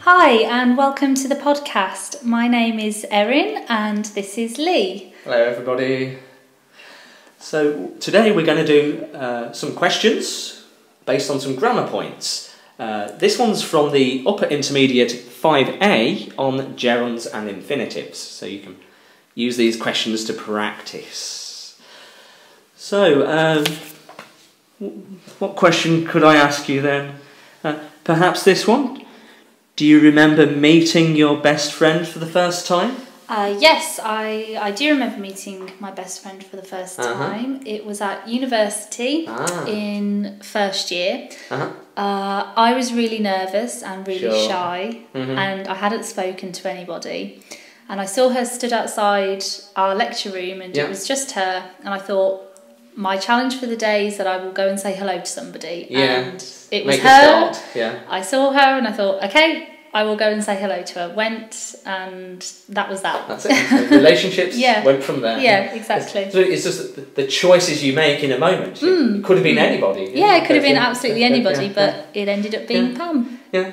Hi and welcome to the podcast. My name is Erin and this is Leigh. Hello everybody. So today we're going to do some questions based on some grammar points. This one's from the upper intermediate 5A on gerunds and infinitives. So you can use these questions to practice. So what question could I ask you then? Perhaps this one? Do you remember meeting your best friend for the first time? Yes, I do remember meeting my best friend for the first time. It was at university in first year. I was really nervous and really shy, and I hadn't spoken to anybody. And I saw her stood outside our lecture room, and it was just her. And I thought, my challenge for the day is that I will go and say hello to somebody. And it was her. I saw her and I thought, okay, I will go and say hello to her. Went, and that was that. That's it. The relationships went from there. Yeah, exactly. So it's just the choices you make in a moment. It could have been anybody. Yeah, it could have been absolutely anybody, but it ended up being Pam. Yeah.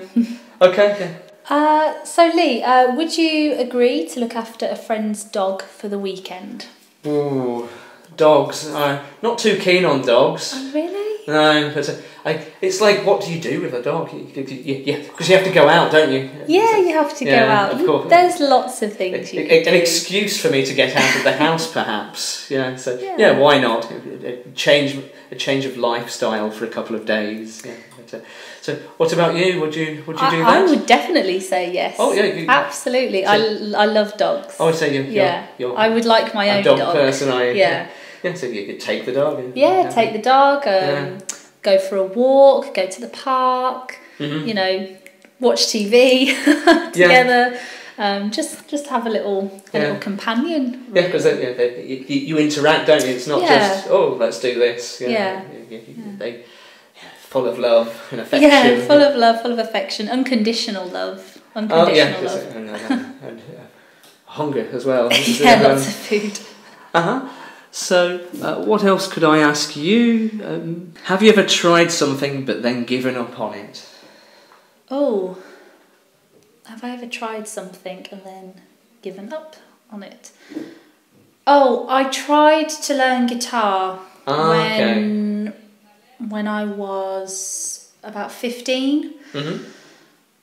Okay. So Leigh, would you agree to look after a friend's dog for the weekend? Ooh, dogs. Not too keen on dogs. Oh, really? No, but it's like, what do you do with a dog? Because you have to go out, don't you? Yeah, you have to go out. Of course. There's lots of things you can do. An excuse for me to get out of the house, perhaps. Yeah. So why not? A change of lifestyle for a couple of days. Yeah. So what about you? Would you do that? I would definitely say yes. Oh yeah, absolutely. I love dogs. I would say you're I would like my own dog person. Yeah, so you could take the dog. Take the dog. Go for a walk. Go to the park. You know, watch TV together. Just have a little companion. Really. Yeah, because you interact, don't you? It's not just let's do this. They full of love and affection. Yeah, full of love, full of affection, unconditional love. Unconditional love. And hunger as well. Lots of food. So, what else could I ask you? Have you ever tried something but then given up on it? Oh, have I ever tried something and then given up on it? Oh, I tried to learn guitar when I was about 15.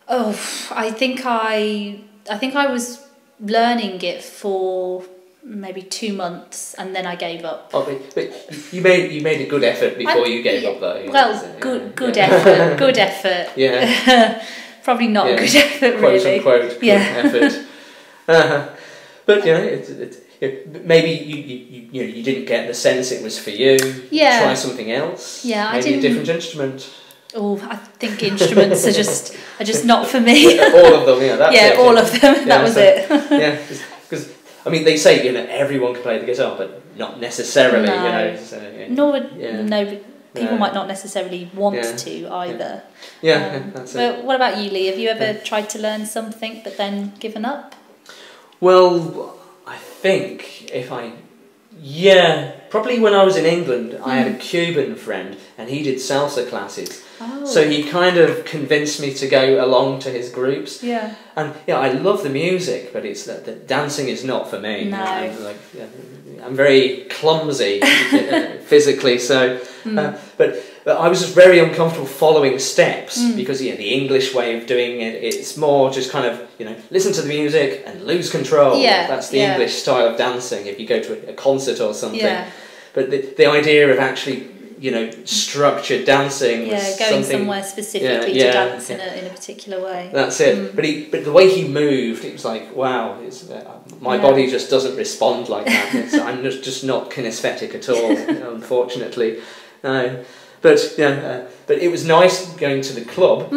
Oh, I think I was learning it for maybe 2 months and then I gave up. Oh, but you made a good effort before you gave up though. Well, good effort. Good effort. Yeah. Probably not a good effort, quote really. Unquote, good effort. But maybe you didn't get the sense it was for you. Yeah. Try something else. Yeah, maybe a different instrument. Oh, I think instruments are just not for me. All of them, that's it. All of them. That was it. Yeah, because I mean, they say everyone can play the guitar, but not necessarily. No. Nor would people might not necessarily want to either. That's it. But what about you, Leigh? Have you ever tried to learn something but then given up? Well, I think probably when I was in England, I had a Cuban friend and he did salsa classes. Oh. So he kind of convinced me to go along to his groups. Yeah. And I love the music, but it's that dancing is not for me. No. I'm very clumsy physically, so but I was just very uncomfortable following steps because the English way of doing it's more just kind of listen to the music and lose control. That's the English style of dancing if you go to a concert or something. But the idea of actually structured dancing was going somewhere specifically to dance in a particular way. That's it. But the way he moved, it was like, wow, my body just doesn't respond like that. I'm just not kinesthetic at all, unfortunately. No. But it was nice going to the club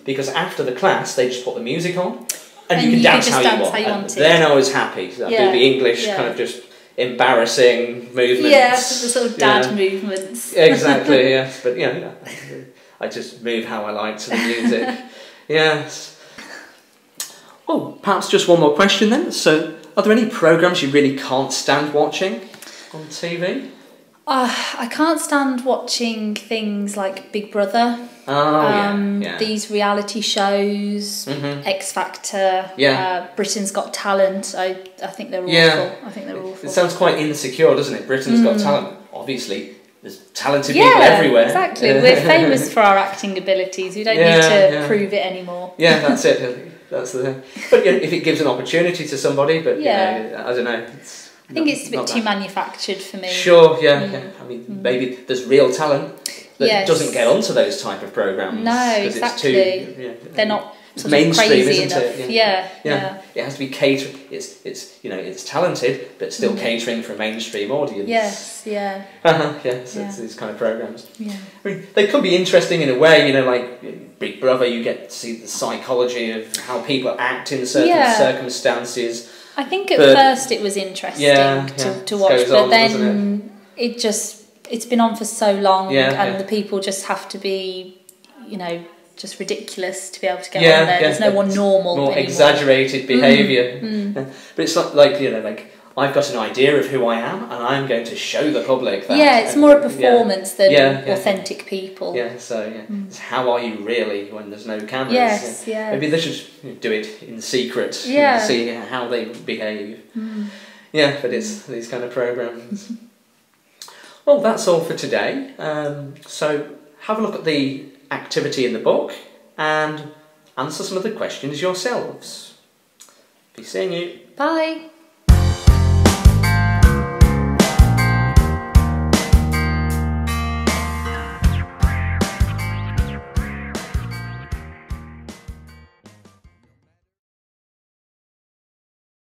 because after the class they just put the music on and you can dance how you want. Then I was happy. I do the English kind of just embarrassing movements. Yeah, the sort of dad movements. Exactly, yes. But I just move how I like to the music. Yes. Oh, perhaps just one more question then. So, are there any programs you really can't stand watching on TV? I can't stand watching things like Big Brother. These reality shows, X Factor, Britain's Got Talent. I think they're awful. I think they're awful. It sounds quite insecure, doesn't it? Britain's Got Talent. Obviously, there's talented people everywhere. Exactly. We're famous for our acting abilities. We don't need to prove it anymore. Yeah, that's it. That's the thing. But if it gives an opportunity to somebody, but you know, I don't know. I think it's a bit too manufactured for me. Sure, yeah. I mean, maybe there's real talent that doesn't get onto those type of programs. No, exactly. It's too, they're not sort mainstream, of crazy isn't enough. it? Yeah. It has to be catering. It's talented, but still catering for a mainstream audience. Yes, yeah. It's these kind of programs. Yeah. I mean, they could be interesting in a way. You know, like Big Brother, you get to see the psychology of how people act in certain circumstances. I think at first it was interesting to watch, but then it's been on for so long, and the people just have to be, you know, just ridiculous to be able to get on there. There's no one normal. More exaggerated behaviour. But it's like you know, like I've got an idea of who I am, and I'm going to show the public that. Yeah, it's more a performance than authentic people. It's how are you really when there's no cameras? Yes, Maybe they should do it in secret and see how they behave. Yeah, but it's these kind of programs. Well, that's all for today. So have a look at the activity in the book and answer some of the questions yourselves. Be seeing you. Bye.